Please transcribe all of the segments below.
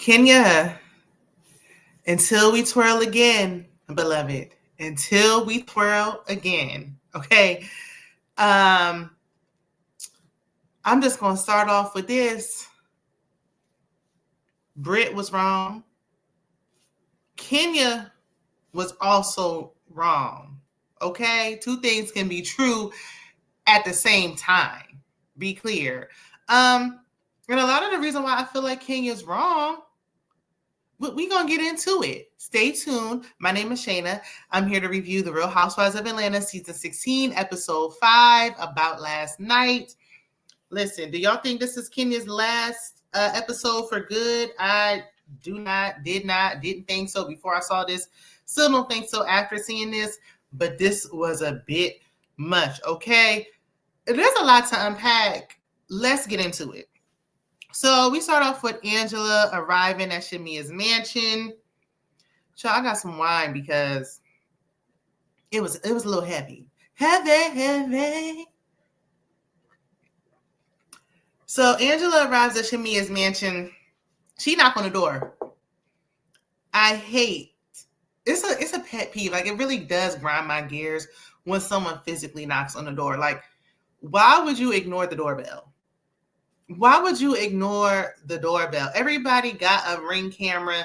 Kenya, until we twirl again, beloved, until we twirl again. Okay. I'm just going to start off with this. Brit was wrong. Kenya was also wrong. Okay. Two things can be true at the same time. Be clear. And a lot of the reason why I feel like Kenya's wrong, but we're going to get into it. Stay tuned. My name is Shayna. I'm here to review The Real Housewives of Atlanta, Season 16, Episode 5, About Last Night. Listen, do y'all think this is Kenya's last episode for good? I didn't think so before I saw this. Still don't think so after seeing this, but this was a bit much, okay? There's a lot to unpack. Let's get into it. So we start off with Angela arriving at Shamia's mansion. So I got some wine because it was a little heavy. Heavy. So Angela arrives at Shamia's mansion. She knocked on the door. I hate it's a pet peeve. Like, it really does grind my gears when someone physically knocks on the door. Like, why would you ignore the doorbell? Why would you ignore the doorbell? Everybody got a Ring camera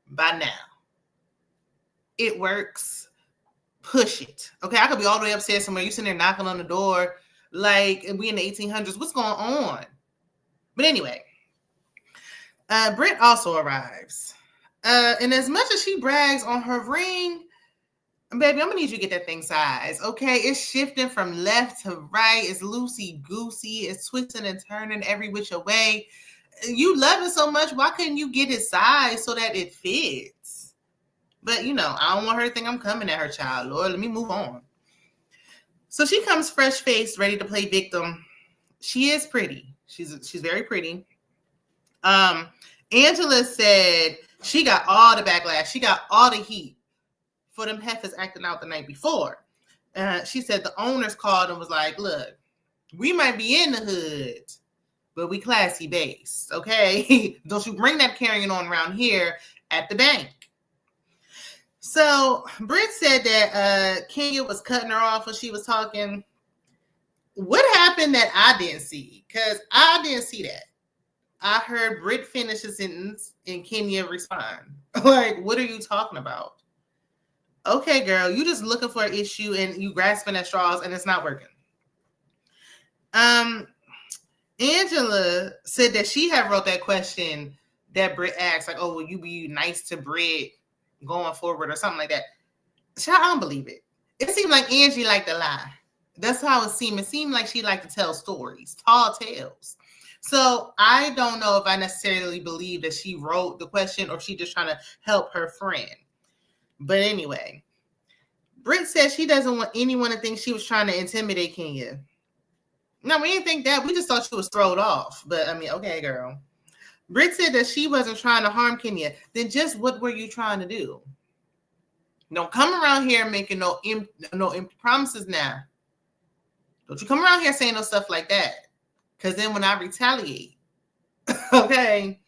by now. It works. Push it. Okay, I could be all the way upstairs somewhere. You sitting there knocking on the door like we in the 1800s. What's going on? But anyway, Brit also arrives. And as much as she brags on her ring, baby, I'm going to need you to get that thing size, okay? It's shifting from left to right. It's loosey-goosey. It's twisting and turning every which way. You love it so much. Why couldn't you get it size so that it fits? But, I don't want her to think I'm coming at her, child. Lord, let me move on. So she comes fresh-faced, ready to play victim. She is pretty. She's very pretty. Angela said she got all the backlash. She got all the heat for them heifers acting out the night before. She said the owners called and was like, look, we might be in the hood, but we classy based, okay? Don't you bring that carrying on around here at the bank. So Brit said that Kenya was cutting her off when she was talking. What happened that I didn't see? Because I didn't see that. I heard Brit finish a sentence and Kenya respond. Like, what are you talking about? Okay, girl, you just looking for an issue and you grasping at straws and it's not working. Angela said that she had wrote that question that Brit asked, like, oh, will you be nice to Brit going forward or something like that? Child, I don't believe it. It seemed like Angie liked to lie. That's how it seemed. It seemed like she liked to tell stories, tall tales. So I don't know if I necessarily believe that she wrote the question or she just trying to help her friend. But anyway, Brit said she doesn't want anyone to think she was trying to intimidate Kenya. No, we didn't think that. We just thought she was thrown off. But I mean, okay, girl. Brit said that she wasn't trying to harm Kenya. Then just what were you trying to do? Don't come around here making no empty promises now. Don't you come around here saying no stuff like that. Because then when I retaliate, okay,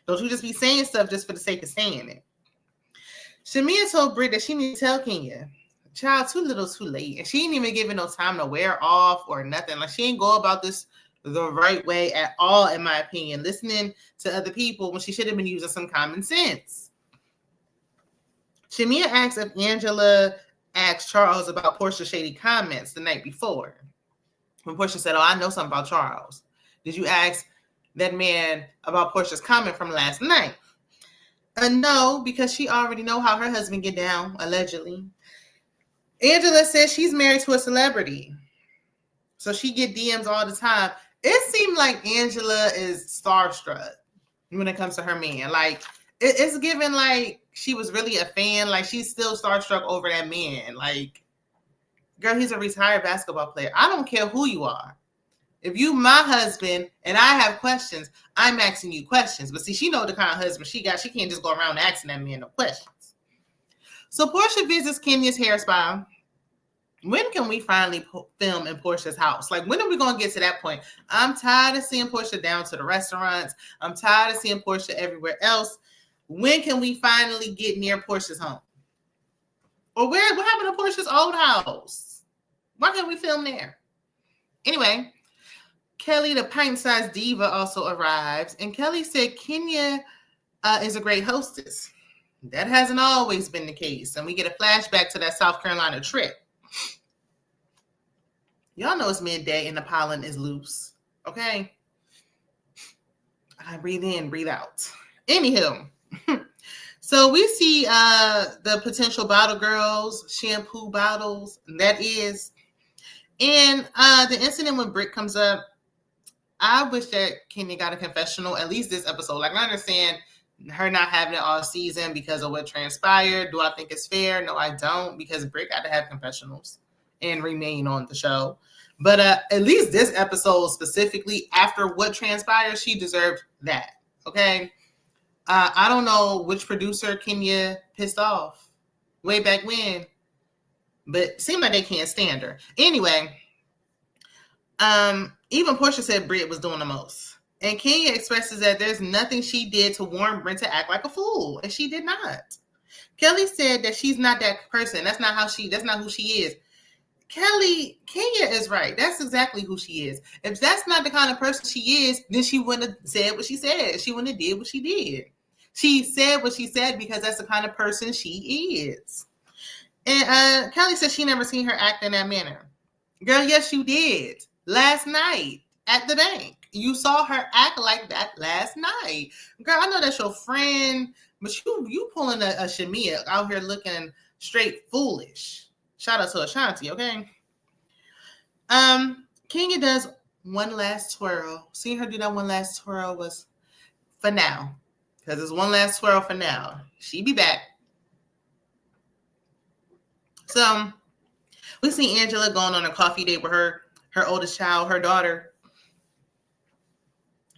don't you just be saying stuff just for the sake of saying it. Shamia told Brit that she needed to tell Kenya, child, too little, too late. And she ain't even giving no time to wear off or nothing. Like, she ain't go about this the right way at all, in my opinion, listening to other people when she should have been using some common sense. Shamia asked if Angela asked Charles about Portia's shady comments the night before. When Portia said, oh, I know something about Charles. Did you ask that man about Portia's comment from last night? No, because she already know how her husband get down, allegedly. Angela says she's married to a celebrity. So she get DMs all the time. It seemed like Angela is starstruck when it comes to her man. Like, it's given like she was really a fan. Like, she's still starstruck over that man. Like, girl, he's a retired basketball player. I don't care who you are. If you my husband and I have questions, I'm asking you questions. But see, she know the kind of husband she got. She can't just go around asking that man no questions. So Portia visits Kenya's hair spa. When can we finally film in Portia's house? Like, when are we going to get to that point? I'm tired of seeing Portia down to the restaurants. I'm tired of seeing Portia everywhere else. When can we finally get near Portia's home? Or what happened to Portia's old house? Why can't we film there? Anyway, Kelly, the pint-sized diva, also arrives, and Kelly said Kenya is a great hostess. That hasn't always been the case, and we get a flashback to that South Carolina trip. Y'all know it's midday and the pollen is loose, okay? I breathe in, breathe out. Anywho, so we see the potential bottle girls, shampoo bottles, that is. And the incident when Brit comes up, I wish that Kenya got a confessional, at least this episode. Like, I understand her not having it all season because of what transpired. Do I think it's fair? No, I don't, because Brit got to have confessionals and remain on the show. But at least this episode specifically, after what transpired, she deserved that. Okay. I don't know which producer Kenya pissed off way back when, but it seemed like they can't stand her. Anyway, even Portia said Brit was doing the most. And Kenya expresses that there's nothing she did to warn Brit to act like a fool, and she did not. Kelly said that she's not that person. That's not who she is. Kenya is right. That's exactly who she is. If that's not the kind of person she is, then she wouldn't have said what she said. She wouldn't have did what she did. She said what she said because that's the kind of person she is. And Kelly said she never seen her act in that manner. Girl, yes, you did. Last night at the bank. You saw her act like that last night. Girl, I know that's your friend, but you pulling a Shamia out here looking straight foolish. Shout out to Ashanti, okay? Kenya does one last twirl. Seeing her do that one last twirl was for now. Because it's one last twirl for now. She be back. So we see Angela going on a coffee date with her oldest child, her daughter.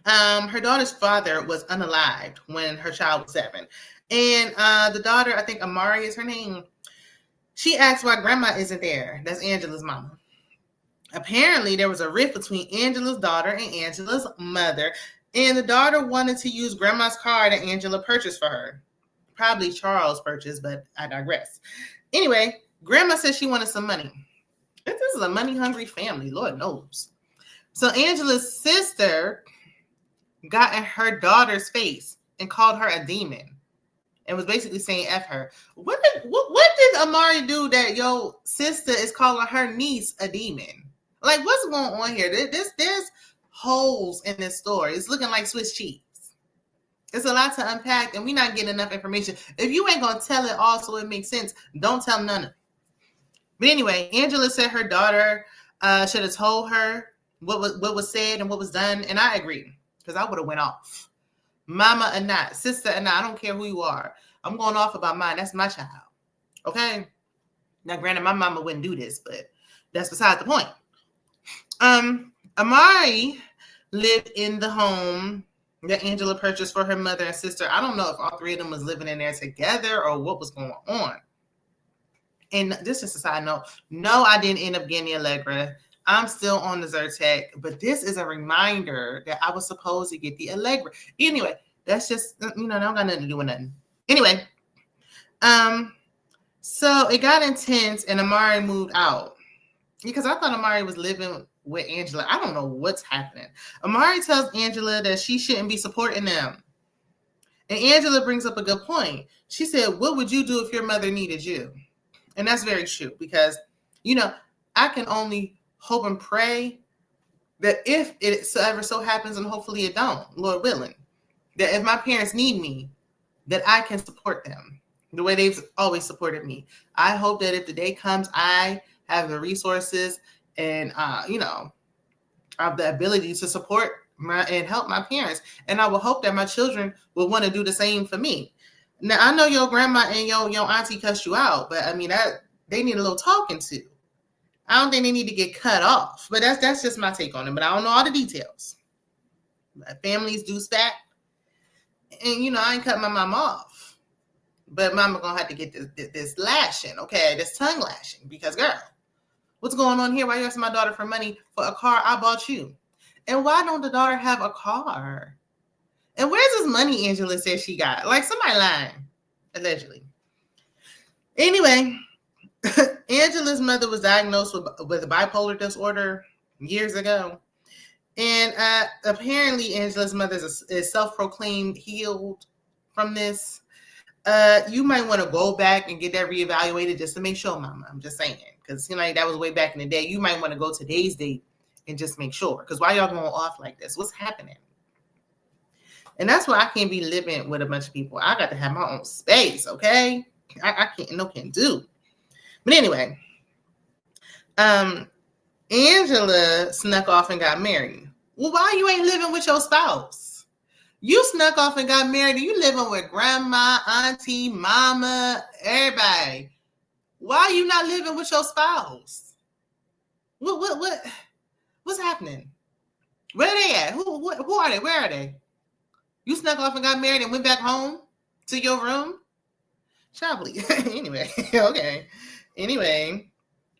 Her daughter's father was unalived when her child was 7. And the daughter, I think Amari is her name, she asked why grandma isn't there. That's Angela's mama. Apparently, there was a rift between Angela's daughter and Angela's mother, and the daughter wanted to use grandma's car that Angela purchased for her. Probably Charles purchased, but I digress. Anyway, grandma said she wanted some money. This is a money-hungry family, Lord knows. So Angela's sister got in her daughter's face and called her a demon. And was basically saying F her. What did Amari do that your sister is calling her niece a demon? Like, what's going on here? There's holes in this story. It's looking like Swiss cheese. It's a lot to unpack, and we're not getting enough information. If you ain't going to tell it all so it makes sense, don't tell none of it. But anyway, Angela said her daughter should have told her what was said and what was done, and I agree, because I would have went off. Mama or not, sister or not, I don't care who you are. I'm going off about mine. That's my child. Okay? Now, granted, my mama wouldn't do this, but that's beside the point. Amari lived in the home that Angela purchased for her mother and sister. I don't know if all 3 of them was living in there together or what was going on. And this is a side note. No, I didn't end up getting the Allegra. I'm still on the Zyrtec, but this is a reminder that I was supposed to get the Allegra. Anyway, that's just, that don't got nothing to do with nothing. Anyway, so it got intense and Amari moved out because I thought Amari was living with Angela. I don't know what's happening. Amari tells Angela that she shouldn't be supporting them. And Angela brings up a good point. She said, what would you do if your mother needed you? And that's very true because, I can only hope and pray that if it ever so happens, and hopefully it don't, Lord willing, that if my parents need me, that I can support them the way they've always supported me. I hope that if the day comes, I have the resources and, I have the ability to support and help my parents. And I will hope that my children will want to do the same for me. Now, I know your grandma and your auntie cussed you out, but they need a little talking to. I don't think they need to get cut off, but that's just my take on it. But I don't know all the details. Families do spat, and I ain't cut my mom off, but mama gonna have to get this lashing, okay, this tongue lashing, because girl, what's going on here? Why you asking my daughter for money for a car I bought you? And why don't the daughter have a car? And where's this money Angela said she got? Like somebody lying, allegedly. Anyway, Angela's mother was diagnosed with a bipolar disorder years ago. And apparently Angela's mother is self-proclaimed healed from this. You might want to go back and get that reevaluated just to make sure, Mama. I'm just saying. Because it seemed like that was way back in the day. You might want to go today's date and just make sure. Because why y'all going off like this? What's happening? And that's why I can't be living with a bunch of people. I got to have my own space, okay? I can't do. But anyway, Angela snuck off and got married. Well, why you ain't living with your spouse? You snuck off and got married and you living with grandma, auntie, mama, everybody. Why you not living with your spouse? What's happening? Where are they at? Who are they? Where are they? You snuck off and got married and went back home to your room? Shably. Anyway, okay. Anyway,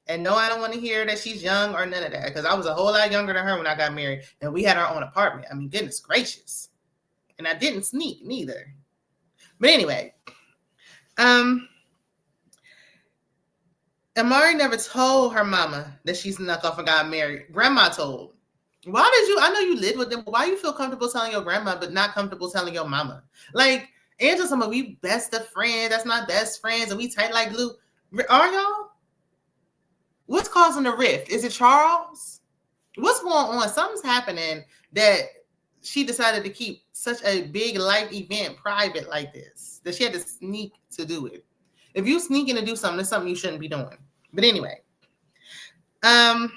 and no, I don't want to hear that she's young or none of that, because I was a whole lot younger than her when I got married, and we had our own apartment. I mean, goodness gracious. And I didn't sneak neither. But anyway, Amari never told her mama that she snuck off and got married. Grandma told. Why did you? I know you lived with them, but why you feel comfortable telling your grandma, but not comfortable telling your mama? Like, Angela, some of we best of friends. That's not best friends, and we tight like glue. Are y'all? What's causing the rift? Is it Charles? What's going on? Something's happening that she decided to keep such a big life event private like this, that she had to sneak to do it. If you sneaking to do something, it's something you shouldn't be doing. But anyway, and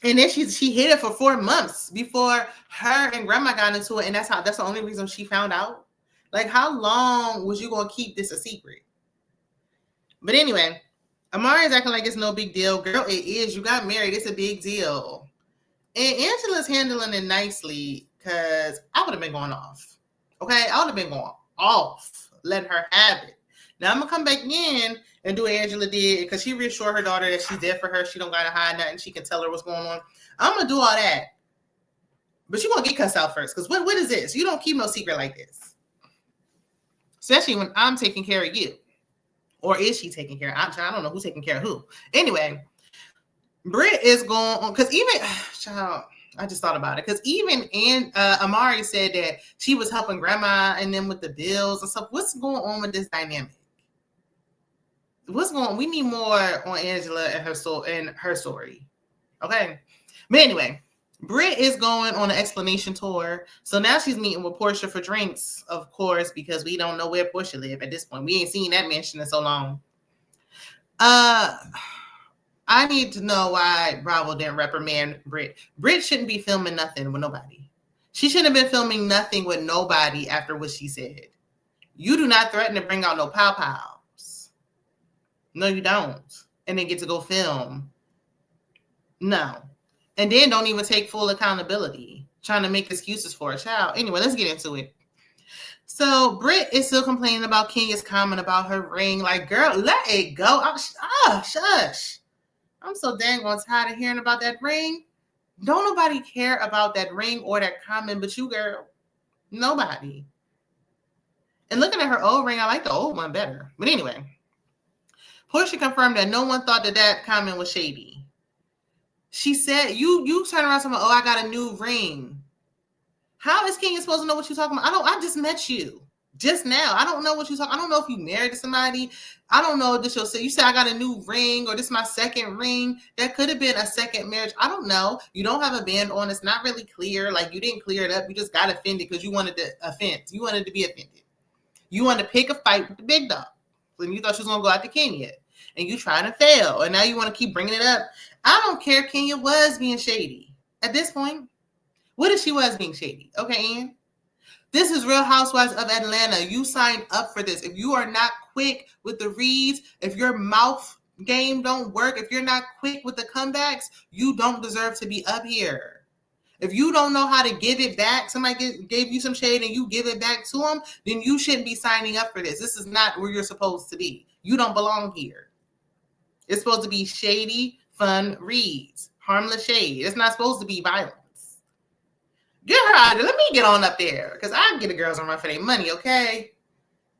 then she hid it for 4 months before her and grandma got into it, and that's the only reason she found out. Like, how long was you gonna keep this a secret? But anyway, Amari is acting like it's no big deal. Girl, it is. You got married. It's a big deal. And Angela's handling it nicely, because I would have been going off. Okay? I would have been going off, letting her have it. Now, I'm going to come back in and do what Angela did, because she reassured her daughter that she's there for her. She don't got to hide nothing. She can tell her what's going on. I'm going to do all that. But you're going to get cussed out first, because what is this? You don't keep no secret like this. Especially when I'm taking care of you. Or is she taking care of? I don't know who's taking care of who. Anyway, Brit is going on, because even, child, I just thought about it, because even Amari said that she was helping grandma and them with the bills and stuff. What's going on with this dynamic? What's going on? We need more on Angela and her story. Okay. But anyway, Brit is going on an explanation tour. So now she's meeting with Portia for drinks, of course, because we don't know where Portia lives at this point. We ain't seen that mansion in so long. I need to know why Bravo didn't reprimand Brit. Brit shouldn't be filming nothing with nobody. She shouldn't have been filming nothing with nobody after what she said. You do not threaten to bring out no pow-pows. No, you don't. And then get to go film. No. And then don't even take full accountability, trying to make excuses for a child. Anyway, let's get into it. So Brit is still complaining about Kenya's comment about her ring. Like, girl, let it go. Shush. I'm so dang on tired of hearing about that ring. Don't nobody care about that ring or that comment but you, girl. Nobody. And looking at her old ring, I like the old one better. But anyway, Portia confirmed that no one thought that comment was shady. She said, you turn around and say, oh, I got a new ring. How is Kenya supposed to know what you're talking about? I just met you just now. I don't know what you're talking. I don't know if you married to somebody. I don't know if this you said I got a new ring or this is my second ring. That could have been a second marriage. I don't know. You don't have a band on. It's not really clear. Like, you didn't clear it up. You just got offended because you wanted to offend. You wanted to be offended. You wanted to pick a fight with the big dog. When you thought she was going to go out to Kenya. And you trying to fail. And now you want to keep bringing it up. I don't care. Kenya was being shady. At this point, what if she was being shady? Okay, Ann? This is Real Housewives of Atlanta. You signed up for this. If you are not quick with the reads, if your mouth game don't work, if you're not quick with the comebacks, you don't deserve to be up here. If you don't know how to give it back, somebody gave you some shade and you give it back to them, then you shouldn't be signing up for this. This is not where you're supposed to be. You don't belong here. It's supposed to be shady, fun reads, harmless shade. It's not supposed to be violence. Get her out of there. Let me get on up there. Because I can get the girls on run for their money, okay?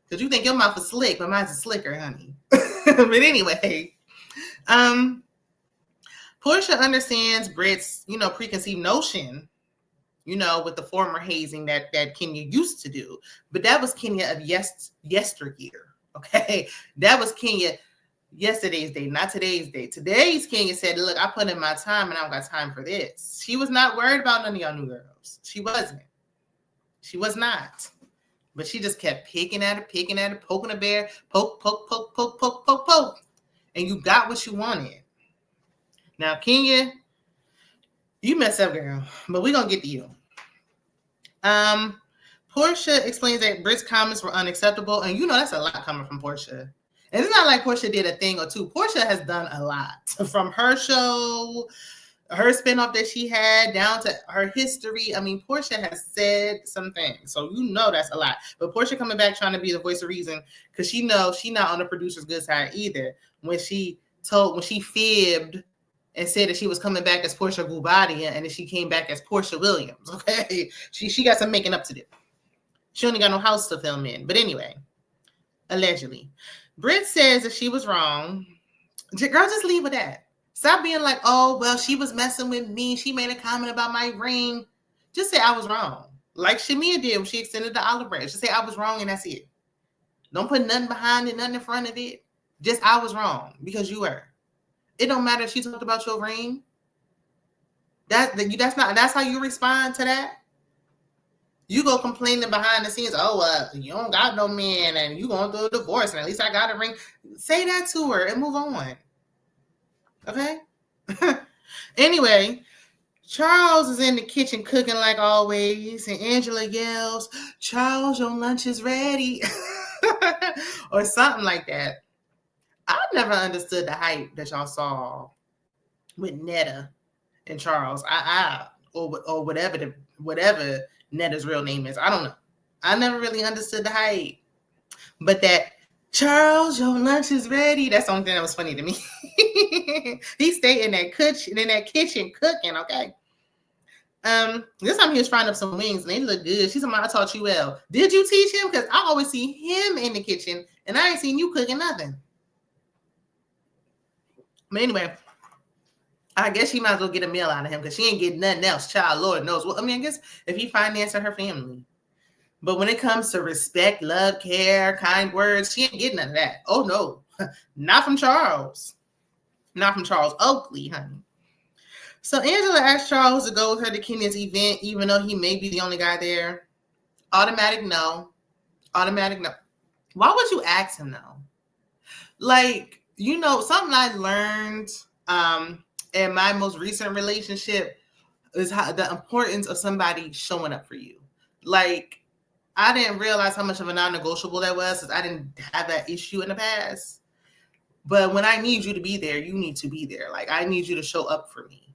Because you think your mouth is slick, but mine's slicker, honey. But anyway, Portia understands Brit's, preconceived notion, with the former hazing that Kenya used to do. But that was Kenya of yesteryear, okay? That was Kenya yesterday's day, not today's day. Today's Kenya said, look, I put in my time and I don't got time for this. She was not worried about none of y'all new girls. She wasn't. She was not. But she just kept picking at it, poking a bear, poke. And you got what you wanted. Now, Kenya, you messed up, girl. But we're going to get to you. Portia explains that Brit's comments were unacceptable. And that's a lot coming from Portia. And it's not like Portia did a thing or two. Portia has done a lot. From her show, her spinoff that she had, down to her history. I mean, Portia has said some things. So that's a lot. But Portia coming back trying to be the voice of reason, because she knows she's not on the producer's good side either. When she fibbed and said that she was coming back as Portia Gubadia, and then she came back as Portia Williams. Okay. She got some making up to do. She only got no house to film in. But anyway, allegedly. Brit says that she was wrong. Girl, just leave with that. Stop being like, oh, well, she was messing with me. She made a comment about my ring. Just say I was wrong. Like Shamia did when she extended the olive branch. Just say I was wrong and that's it. Don't put nothing behind it, nothing in front of it. Just I was wrong because you were. It don't matter if she talked about your ring. That's how you respond to that. You go complaining behind the scenes, you don't got no man and you going through a divorce and at least I got a ring. Say that to her and move on. Okay? Anyway, Charles is in the kitchen cooking like always, and Angela yells, Charles, your lunch is ready. Or something like that. I never understood the hype that y'all saw with Netta and Charles. Or whatever Netta's real name is. I don't know. I never really understood the hype. But that Charles, your lunch is ready. That's the only thing that was funny to me. He stayed in that kitchen cooking, okay? This time he was frying up some wings and they look good. She's like, I taught you well. Did you teach him? Because I always see him in the kitchen and I ain't seen you cooking nothing. But anyway, I guess she might as well get a meal out of him because she ain't getting nothing else. Child, Lord knows. Well, I guess if he financed her family. But when it comes to respect, love, care, kind words, she ain't getting none of that. Oh, no. Not from Charles. Not from Charles Oakley, honey. So Angela asked Charles to go with her to Kenya's event, even though he may be the only guy there. Automatic no. Automatic no. Why would you ask him no? Like, something I learned in my most recent relationship is the importance of somebody showing up for you. Like, I didn't realize how much of a non-negotiable that was because I didn't have that issue in the past. But when I need you to be there, you need to be there. Like, I need you to show up for me.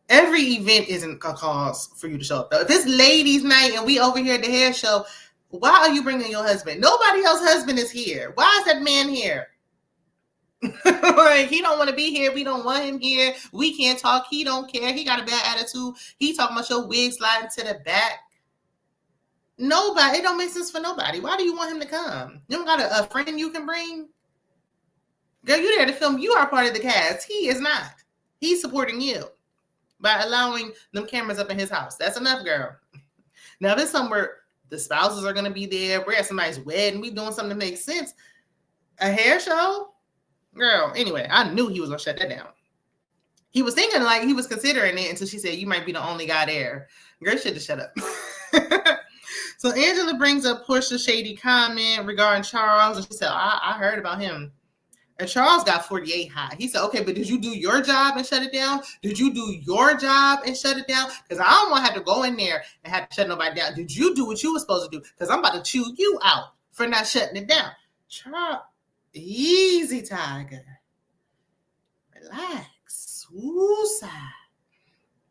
Every event isn't a cause for you to show up, though. If it's ladies' night and we over here at the hair show, why are you bringing your husband? Nobody else's husband is here. Why is that man here? Like, he don't want to be here. We don't want him here. We can't talk. He don't care. He got a bad attitude. He talking about your wig sliding to the back. Nobody. It don't make sense for nobody. Why do you want him to come? You don't got a friend you can bring? Girl, you there to film. You are part of the cast. He is not. He's supporting you by allowing them cameras up in his house. That's enough, girl. Now, if it's somewhere the spouses are going to be there, we're at somebody's wedding, we doing something that makes sense. A hair show? Girl, anyway, I knew he was going to shut that down. He was thinking like he was considering it until she said, you might be the only guy there. Girl, should have shut up. So Angela brings up Portia's shady comment regarding Charles. And she said, I heard about him. And Charles got 48 high. He said, okay, but did you do your job and shut it down? Did you do your job and shut it down? Because I don't want to have to go in there and have to shut nobody down. Did you do what you were supposed to do? Because I'm about to chew you out for not shutting it down. Charles, easy, Tiger. Relax. Woosah.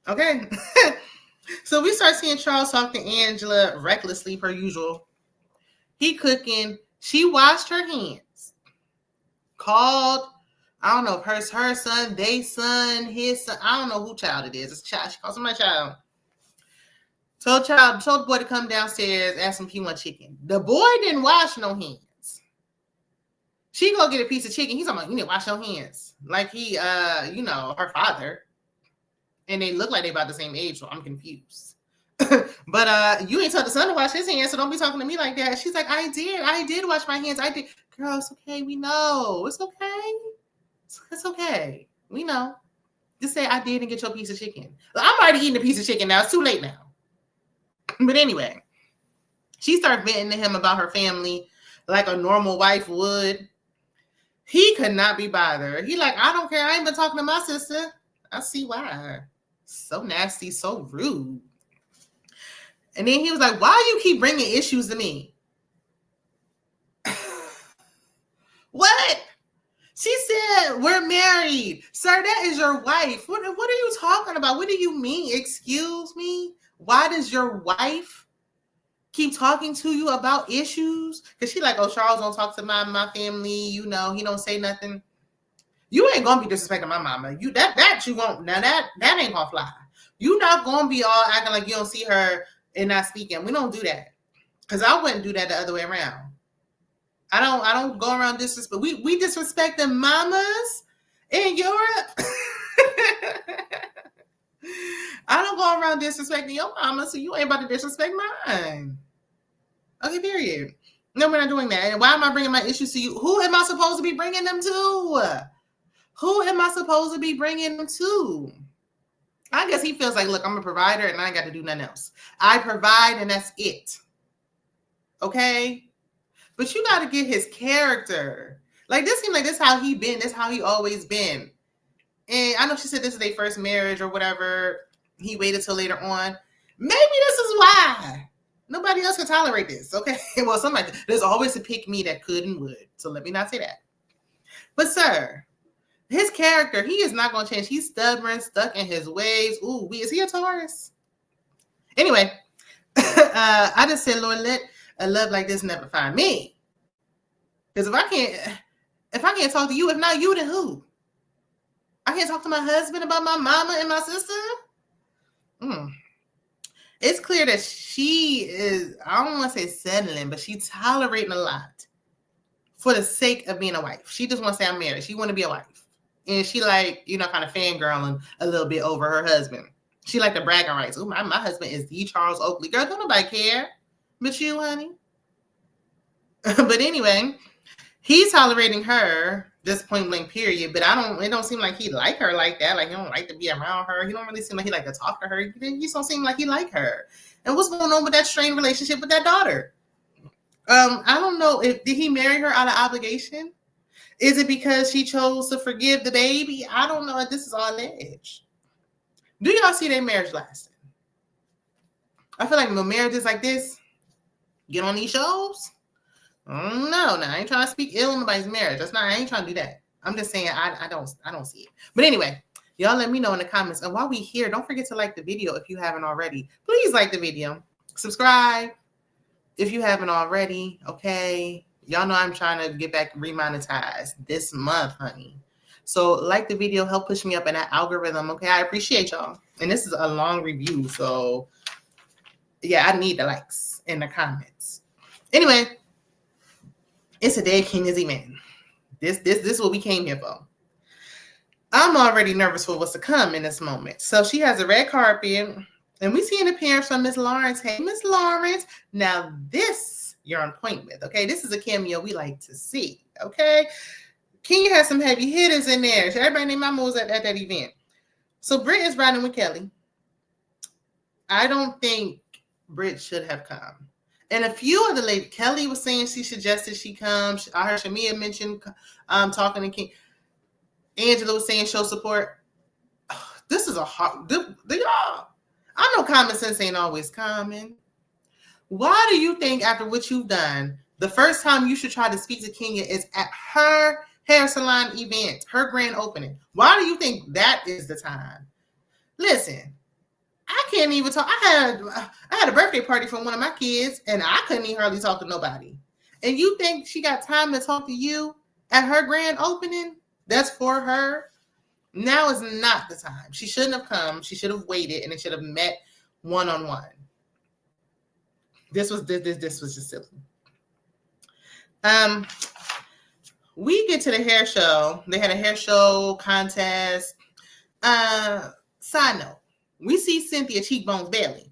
Okay. So we start seeing Charles talk to Angela recklessly per usual. He cooking. She washed her hands. Called, I don't know, her son, they son, his son. I don't know who child it is. It's a child. She calls him my child. Told the boy to come downstairs, ask him if he want chicken. The boy didn't wash no hands. She go get a piece of chicken. He's like, you need to wash your hands. Like he, her father. And they look like they about the same age, so I'm confused. But you ain't told the son to wash his hands, so don't be talking to me like that. She's like, I did wash my hands. I did. Girl, it's okay. We know. It's okay. It's okay. We know. Just say I did and get your piece of chicken. I'm already eating a piece of chicken now. It's too late now. But anyway, she started venting to him about her family like a normal wife would. He could not be bothered. He like, I don't care. I ain't been talking to my sister. I see why. So nasty, so rude. And then he was like, why you keep bringing issues to me? What? She said, we're married. Sir, that is your wife. What are you talking about? What do you mean? Excuse me? Why does your wife keep talking to you about issues? Because she like, oh, Charles don't talk to my family. You know, he don't say nothing. You ain't gonna be disrespecting my mama. You that you won't. Now that ain't gonna fly. You not gonna be all acting like you don't see her and not speaking. We don't do that. Because I wouldn't do that the other way around. I don't go around disrespect. We disrespecting mamas in Europe. I don't go around disrespecting your mama, so you ain't about to disrespect mine. Okay, period. No, we're not doing that. And why am I bringing my issues to you? Who am I supposed to be bringing them to? Who am I supposed to be bringing them to? I guess he feels like, look, I'm a provider and I ain't got to do nothing else. I provide and that's it. Okay? But you got to get his character. Like, this seems like this how he been. This how he always been. And I know she said this is their first marriage or whatever. He waited till later on. Maybe this is why. Nobody else can tolerate this, okay? Well, there's always a pick me that could and would. So let me not say that. But sir, his character, he is not going to change. He's stubborn, stuck in his ways. Ooh, is he a Taurus? Anyway, I just said, Lord, let a love like this never find me. Because if I can't talk to you, if not you, then who? I can't talk to my husband about my mama and my sister? It's clear that she is, I don't want to say settling, but she's tolerating a lot for the sake of being a wife. She just wants to say I'm married. She want to be a wife. And she like, kind of fangirling a little bit over her husband. She like the bragging rights. Oh, my husband is the Charles Oakley. Girl, don't nobody care but you, honey. But anyway, he's tolerating her, this point blank period, but it don't seem like he like her like that. Like, he don't like to be around her. He don't really seem like he like to talk to her. He just don't seem like he like her. And what's going on with that strained relationship with that daughter? I don't know. Did he marry her out of obligation? Is it because she chose to forgive the baby? I don't know. This is all alleged. Do y'all see their marriage lasting? I feel like when marriages like this get on these shows, no, I ain't trying to speak ill on nobody's marriage. I ain't trying to do that. I'm just saying I don't see it. But anyway, y'all let me know in the comments. And while we here, don't forget to like the video if you haven't already. Please like the video. Subscribe if you haven't already. Okay. Y'all know I'm trying to get back remonetized this month, honey. So like the video, help push me up in that algorithm. Okay. I appreciate y'all. And this is a long review. So yeah, I need the likes in the comments. Anyway. It's a day of King Izzy man. This is what we came here for. I'm already nervous for what's to come in this moment. So she has a red carpet, and we see an appearance from Miss Lawrence. Hey, Miss Lawrence. Now this you're on point with, okay? This is a cameo we like to see, okay? Kenya has some heavy hitters in there. Everybody named Mama was at that event. So Brit is riding with Kelly. I don't think Brit should have come. And a few of the ladies, Kelly was saying she suggested she come. I heard Shamia mention talking to King. Angela was saying show support. This is a hard. Y'all, I know common sense ain't always common. Why do you think after what you've done, the first time you should try to speak to Kenya is at her hair salon event, her grand opening? Why do you think that is the time? Listen. I can't even talk. I had a birthday party for one of my kids, and I couldn't even hardly talk to nobody. And you think she got time to talk to you at her grand opening? That's for her. Now is not the time. She shouldn't have come. She should have waited, and they should have met one-on-one. This was just silly. We get to the hair show. They had a hair show contest. Side note, we see Cynthia Cheekbones Bailey.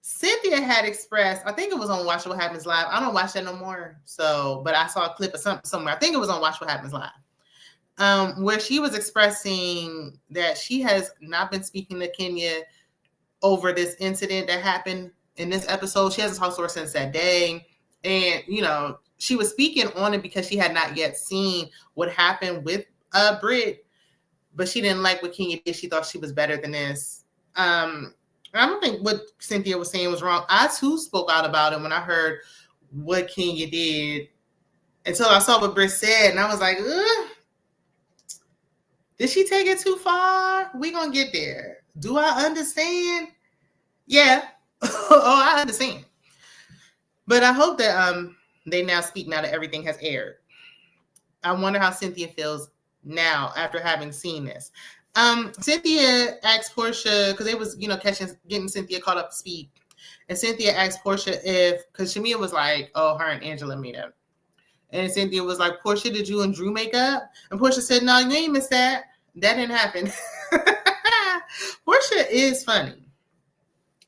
Cynthia had expressed, I think it was on Watch What Happens Live. I don't watch that no more. So, but I saw a clip of something somewhere. I think it was on Watch What Happens Live. Where she was expressing that she has not been speaking to Kenya over this incident that happened in this episode. She hasn't talked to her since that day. And, you know, she was speaking on it because she had not yet seen what happened with Brit, but she didn't like what Kenya did. She thought she was better than this. I don't think what Cynthia was saying was wrong. I too spoke out about it when I heard what Kenya did until I saw what Brit said. And I was like, ugh. Did she take it too far? We gonna get there. Do I understand? Yeah. Oh, I understand. But I hope that they now speak now that everything has aired. I wonder how Cynthia feels now after having seen this. Cynthia asked Portia, because they was, getting Cynthia caught up to speed. And Cynthia asked Portia because Shamia was like, oh, her and Angela meet up. And Cynthia was like, Portia, did you and Drew make up? And Portia said, no, you ain't missed that. That didn't happen. Portia is funny.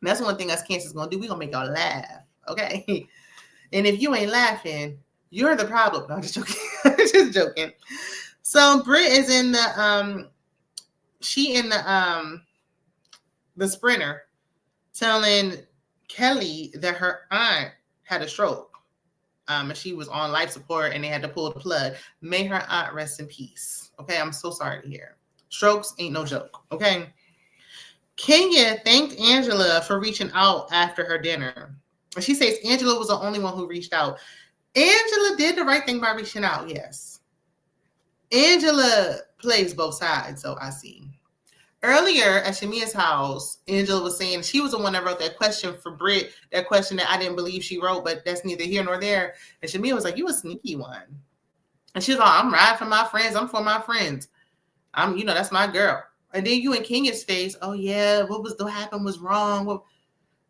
That's one thing us Cancers gonna do. We gonna make y'all laugh, okay? And if you ain't laughing, you're the problem. No, I'm just joking. Just joking. So Brit is in the the sprinter telling Kelly that her aunt had a stroke. And she was on life support and they had to pull the plug. May her aunt rest in peace. Okay, I'm so sorry to hear. Strokes ain't no joke, okay? Kenya thanked Angela for reaching out after her dinner. And she says Angela was the only one who reached out. Angela did the right thing by reaching out, yes. Angela plays both sides, so I see. Earlier at Shamia's house, Angela was saying she was the one that wrote that question for Brit, that question that I didn't believe she wrote, but that's neither here nor there. And Shamia was like, you a sneaky one. And she was like, I'm riding for my friends. I'm for my friends. That's my girl. And then you in Kenya's face, oh yeah, what happened was wrong. Well,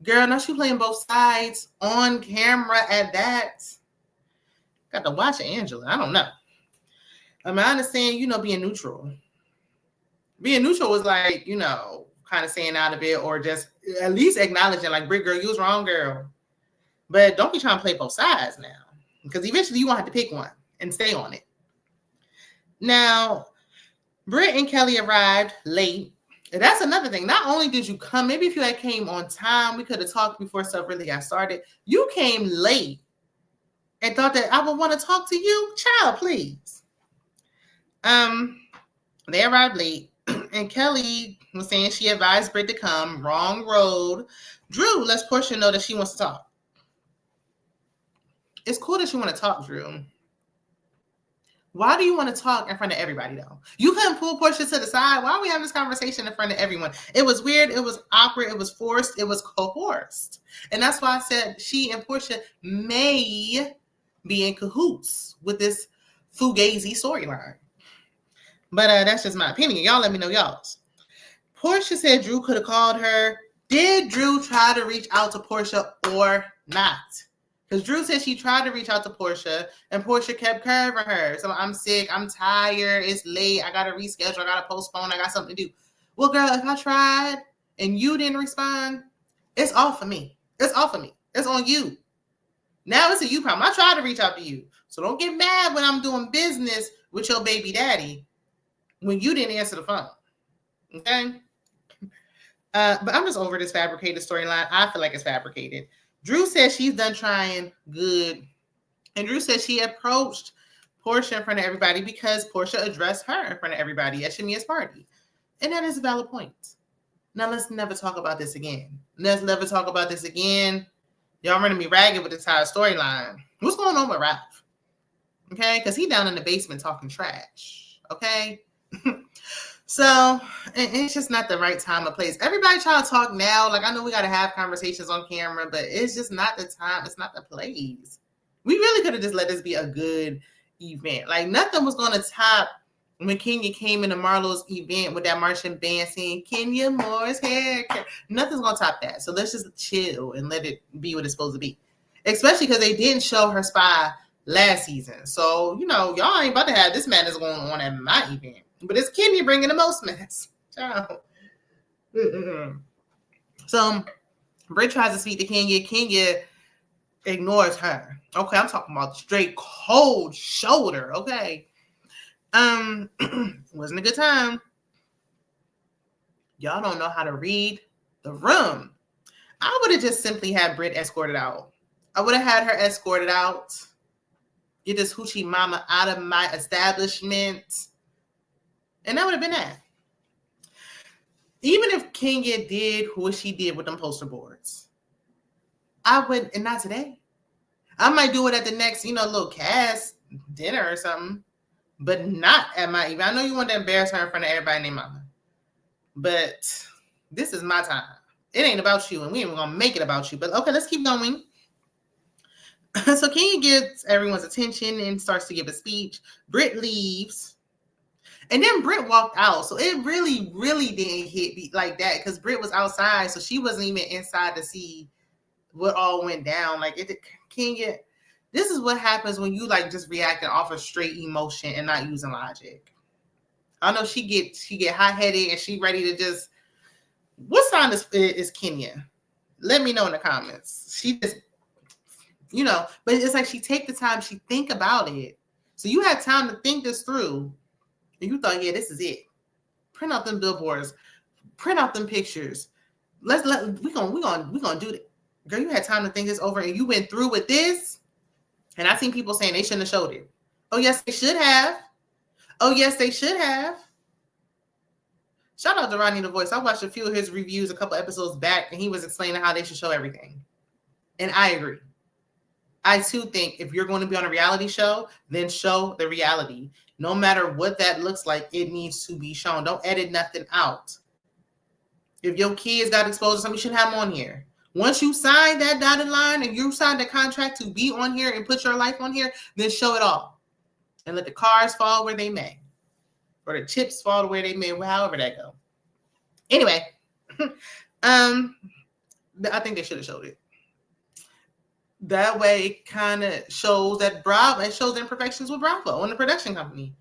girl, now she playing both sides on camera at that. Got to watch Angela. I don't know. I understand, being neutral. Being neutral was like, kind of saying out of it or just at least acknowledging like, Brit, girl, you was wrong, girl. But don't be trying to play both sides now because eventually you're going to have to pick one and stay on it. Now, Brit and Kelly arrived late. And that's another thing. Not only did you come, maybe if you had came on time, we could have talked before stuff really got started. You came late and thought that I would want to talk to you. Child, please. They arrived late. And Kelly was saying she advised Brit to come. Wrong road. Drew lets Portia know that she wants to talk. It's cool that you want to talk, Drew. Why do you want to talk in front of everybody, though? You couldn't pull Portia to the side. Why are we having this conversation in front of everyone? It was weird. It was awkward. It was forced. It was coerced. And that's why I said she and Portia may be in cahoots with this Fugazi storyline. But that's just my opinion. Y'all let me know y'all's. Portia said Drew could have called her. Did Drew try to reach out to Portia or not? Because Drew said she tried to reach out to Portia and Portia kept curving her. So I'm sick. I'm tired. It's late. I got to reschedule. I got to postpone. I got something to do. Well, girl, if I tried and you didn't respond, it's off of me. It's off of me. It's on you. Now it's a you problem. I tried to reach out to you. So don't get mad when I'm doing business with your baby daddy when you didn't answer the phone. Okay? But I'm just over this fabricated storyline. I feel like it's fabricated. Drew says she's done trying good. And Drew says she approached Portia in front of everybody because Portia addressed her in front of everybody at Shamia's party. And that is a valid point. Now let's never talk about this again. Let's never talk about this again. Y'all running me ragged with this entire storyline. What's going on with Ralph? Okay? Because he down in the basement talking trash. Okay? So it's just not the right time or place. Everybody try to talk now. Like, I know we got to have conversations on camera, but it's just not the time. It's not the place. We really could have just let this be a good event. Like, nothing was going to top when Kenya came into Marlo's event with that marching band saying, Kenya Moore's hair. Nothing's going to top that. So let's just chill and let it be what it's supposed to be. especially because they didn't show her spy last season. So, y'all ain't about to have this madness going on at my event. But it's Kenya bringing the most mess. Child. So, Brit tries to speak to Kenya. Kenya ignores her. Okay, I'm talking about straight cold shoulder. Okay. Wasn't a good time. Y'all don't know how to read the room. I would have just simply had Brit escorted out. I would have had her escorted out. Get this hoochie mama out of my establishment. And that would have been that. Even if Kenya did what she did with them poster boards, I would, and not today. I might do it at the next, little cast dinner or something, but not at my event. I know you want to embarrass her in front of everybody named mama, but this is my time. It ain't about you, and we ain't gonna make it about you. But okay, let's keep going. So Kenya gets everyone's attention and starts to give a speech. Brit leaves. And then Brit walked out. So it really, really didn't hit me like that because Brit was outside. So she wasn't even inside to see what all went down. Like, Kenya, this is what happens when you just reacting off of straight emotion and not using logic. I know she get hot-headed and she ready to just, what sign is Kenya? Let me know in the comments. She just, but it's like she take the time, she think about it. So you had time to think this through. And you thought, yeah, this is it. Print out them billboards. Print out them pictures. We gonna do it. Girl, you had time to think this over and you went through with this. And I seen people saying they shouldn't have showed it. Oh, yes, they should have. Oh, yes, they should have. Shout out to Ronnie the Voice. I watched a few of his reviews a couple episodes back and he was explaining how they should show everything. And I agree. I too think if you're going to be on a reality show, then show the reality. No matter what that looks like, it needs to be shown. Don't edit nothing out. If your kids got exposed to something, you shouldn't have them on here. Once you sign that dotted line and you sign the contract to be on here and put your life on here, then show it all. And let the cards fall where they may. Or the chips fall where they may, however that go. Anyway, I think they should have showed it. That way it kind of shows that Bravo, it shows the imperfections with Bravo and the production company.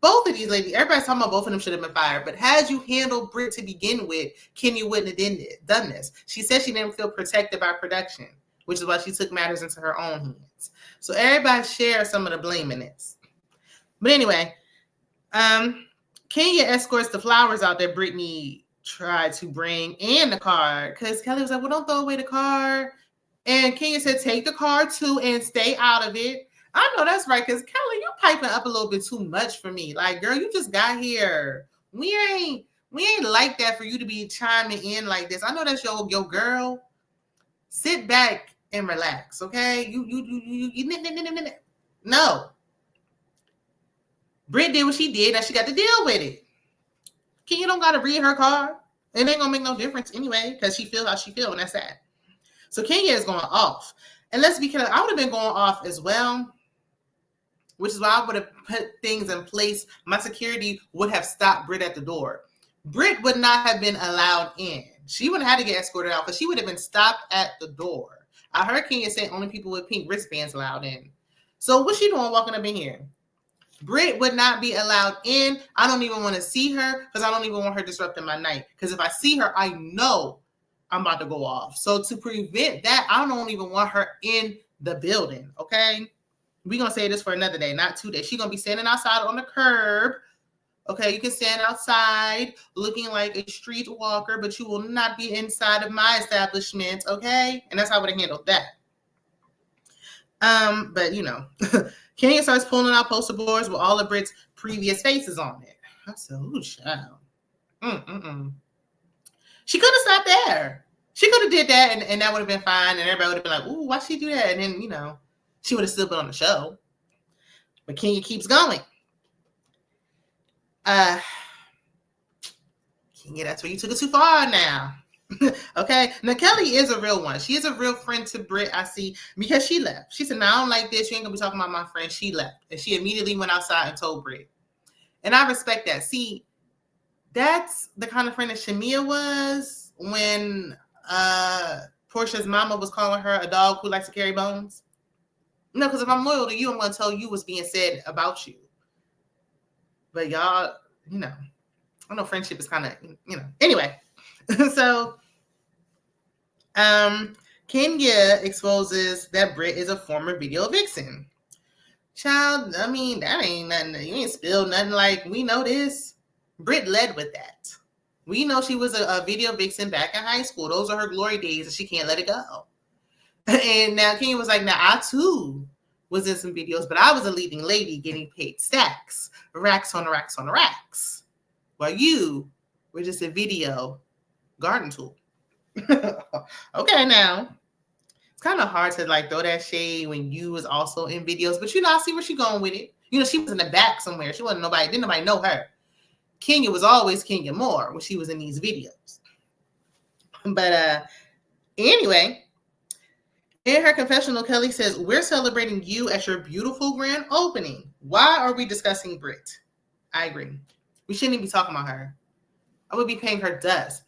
Both of these ladies, everybody's talking about both of them should have been fired, but had you handled Brit to begin with, Kenya wouldn't have done this. She said she didn't feel protected by production, which is why she took matters into her own hands. So everybody shares some of the blame in this. But anyway, Kenya escorts the flowers out that Brittany tried to bring and the card, because Kelly was like, well, don't throw away the card. And Kenya said, take the card too and stay out of it. I know that's right, because Kelly, you piping up a little bit too much for me. Like, girl, you just got here. We ain't like that for you to be chiming in like this. I know that's your girl. Sit back and relax, okay? No. Brit did what she did. Now she got to deal with it. Kenya don't got to read her card. It ain't going to make no difference anyway, because she feel how she feel, and that's that. So Kenya is going off. And let's be clear, I would have been going off as well, which is why I would have put things in place. My security would have stopped Brit at the door. Brit would not have been allowed in. She wouldn't have had to get escorted out because she would have been stopped at the door. I heard Kenya say only people with pink wristbands allowed in. So what's she doing walking up in here? Brit would not be allowed in. I don't even want to see her because I don't even want her disrupting my night. Because if I see her, I know I'm about to go off. So to prevent that, I don't even want her in the building, okay? We're going to say this for another day, not 2 days. She's going to be standing outside on the curb, okay? You can stand outside looking like a street walker, but you will not be inside of my establishment, okay? And that's how I would have handled that. But, Kenya starts pulling out poster boards with all of Brit's previous faces on it. I said, ooh, child. She could have stopped there. She could have did that, and that would have been fine, and everybody would have been like, ooh, why she do that? And then, she would have still been on the show. But Kenya keeps going. Kenya, that's where you took it too far now. Okay? Now, Kelly is a real one. She is a real friend to Brit, I see, because she left. She said, no, I don't like this. You ain't going to be talking about my friend. She left. And she immediately went outside and told Brit. And I respect that. See, that's the kind of friend that Shamia was when Portia's mama was calling her a dog who likes to carry bones? No, because if I'm loyal to you, I'm going to tell you what's being said about you. But y'all, I know friendship is kind of, Anyway, so Kenya exposes that Brit is a former video vixen. Child, I mean, that ain't nothing. You ain't spilled nothing. Like, we know this. Brit led with that. We know she was a video vixen back in high school. Those are her glory days, and she can't let it go. And now Kenya was like, now I too was in some videos, but I was a leading lady getting paid stacks, racks on racks on racks, while you were just a video garden tool. Okay, now it's kind of hard to like throw that shade when you was also in videos, but I see where she's going with it. She was in the back somewhere. She wasn't nobody, didn't nobody know her. Kenya was always Kenya Moore when she was in these videos. But anyway, in her confessional, Kelly says, we're celebrating you at your beautiful grand opening. Why are we discussing Brit? I agree. We shouldn't even be talking about her. I would be paying her dust.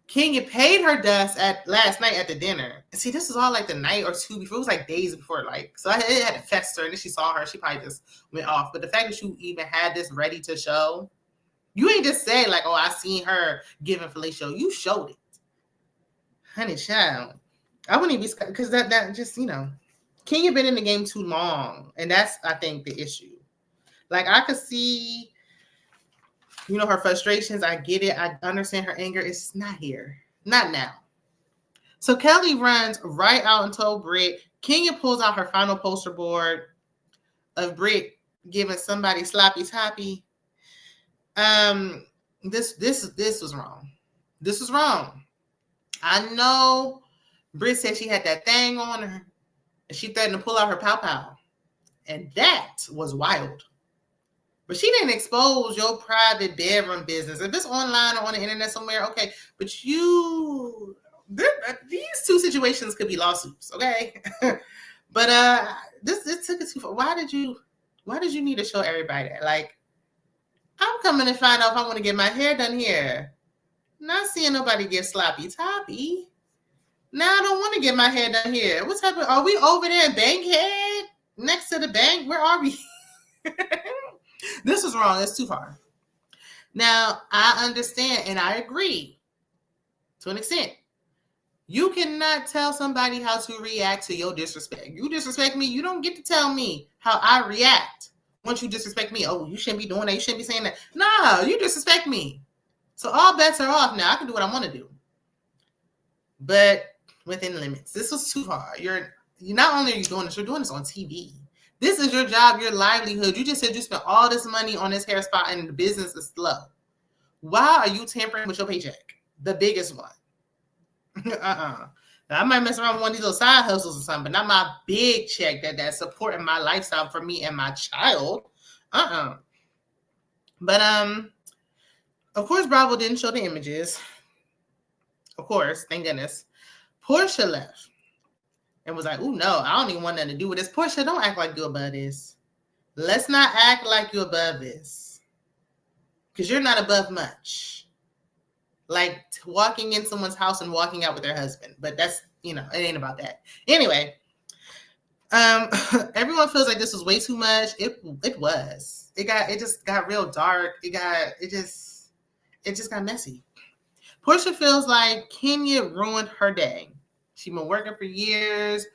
Kenya paid her dust last night at the dinner. And see, this is all like the night or two before. It was like days before, so it had to fester. And then she saw her. She probably just went off. But the fact that you even had this ready to show, you ain't just say like, oh, I seen her giving fellatio. You showed it. Honey, child. I wouldn't even be, because that just, Kenya been in the game too long. And that's, I think, the issue. Like, I could see, her frustrations. I get it. I understand her anger. It's not here. Not now. So Kelly runs right out and told Brit. Kenya pulls out her final poster board of Brit giving somebody sloppy toppy. This was wrong. This was wrong. I know Brit said she had that thing on her and she threatened to pull out her pow-pow. And that was wild. But she didn't expose your private bedroom business. If it's online or on the internet somewhere, okay. But these two situations could be lawsuits, okay? But this took it too far. Why did you need to show everybody that? Like, I'm coming to find out if I want to get my hair done here. Not seeing nobody get sloppy toppy. Now I don't want to get my hair done here. What's happening? Are we over there in Bankhead? Next to the bank? Where are we? This was wrong. It's too far. Now, I understand and I agree to an extent. You cannot tell somebody how to react to your disrespect. You disrespect me, you don't get to tell me how I react once you disrespect me. Oh, you shouldn't be doing that. You shouldn't be saying that. No, you disrespect me. So all bets are off now. I can do what I want to do. But within limits. This was too far. You're not only are you doing this, you're doing this on TV. This is your job, your livelihood. You just said you spent all this money on this hair spot and the business is slow. Why are you tampering with your paycheck? The biggest one. Now, I might mess around with one of these little side hustles or something, but not my big check that's supporting my lifestyle for me and my child. But of course, Bravo didn't show the images. Of course, thank goodness. Portia left and was like, "Oh no, I don't even want nothing to do with this." Portia, don't act like you're above this. Let's not act like you're above this, because you're not above much. Like walking in someone's house and walking out with their husband, but that's it ain't about that. Anyway, everyone feels like this was way too much. It was. It just got real dark. It just got messy. Portia feels like Kenya ruined her day. She's been working for years,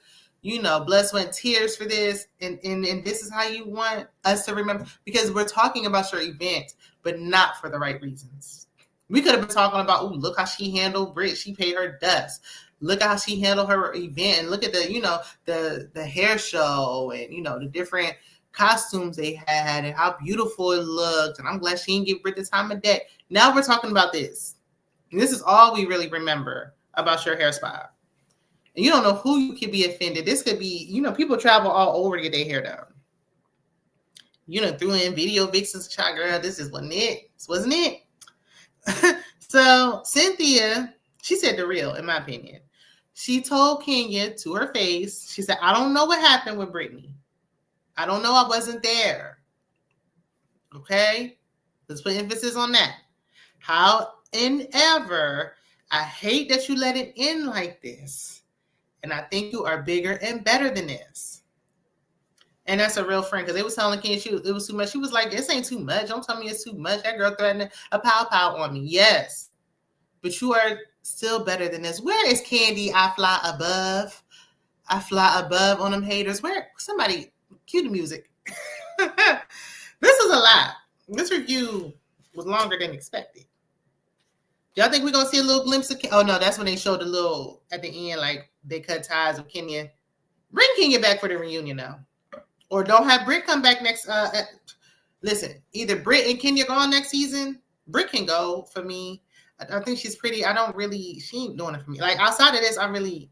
blood, sweat, and tears for this. And this is how you want us to remember, because we're talking about your event, but not for the right reasons. We could have been talking about, oh, look how she handled Brit. She paid her dust. Look how she handled her event. And look at the hair show and, the different costumes they had and how beautiful it looked. And I'm glad she didn't give Brit the time of day. Now we're talking about this. And this is all we really remember about your hair spot. And you don't know who you could be offended. This could be, people travel all over to get their hair done. Threw in video vixens, child girl. This wasn't it. This wasn't it. So Cynthia, she said the real, in my opinion. She told Kenya to her face, she said, I don't know what happened with Brittany. I don't know. I wasn't there. Okay? Let's put emphasis on that. However, I hate that you let it end like this. And I think you are bigger and better than this. And that's a real friend, because they was telling Kenya it was too much. She was like, this ain't too much. Don't tell me it's too much. That girl threatened a pow on me. Yes. But you are still better than this. Where is Candy? I fly above. I fly above on them haters. Where? Somebody, cue the music. This is a lot. This review was longer than expected. Y'all think we're going to see a little glimpse of... Oh, no, that's when they showed a little... At the end, like, they cut ties with Kenya. Bring Kenya back for the reunion now. Or don't have Brit come back next... listen, either Brit and Kenya go on next season. Brit can go for me. I think she's pretty... I don't really... She ain't doing it for me. Like, outside of this, I really...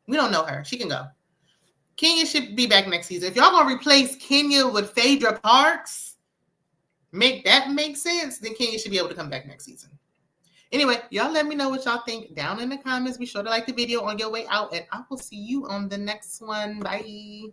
we don't know her. She can go. Kenya should be back next season. If y'all going to replace Kenya with Phaedra Parks, make that make sense, then Kenya should be able to come back next season. Anyway, y'all let me know what y'all think down in the comments. Be sure to like the video on your way out, and I will see you on the next one. Bye.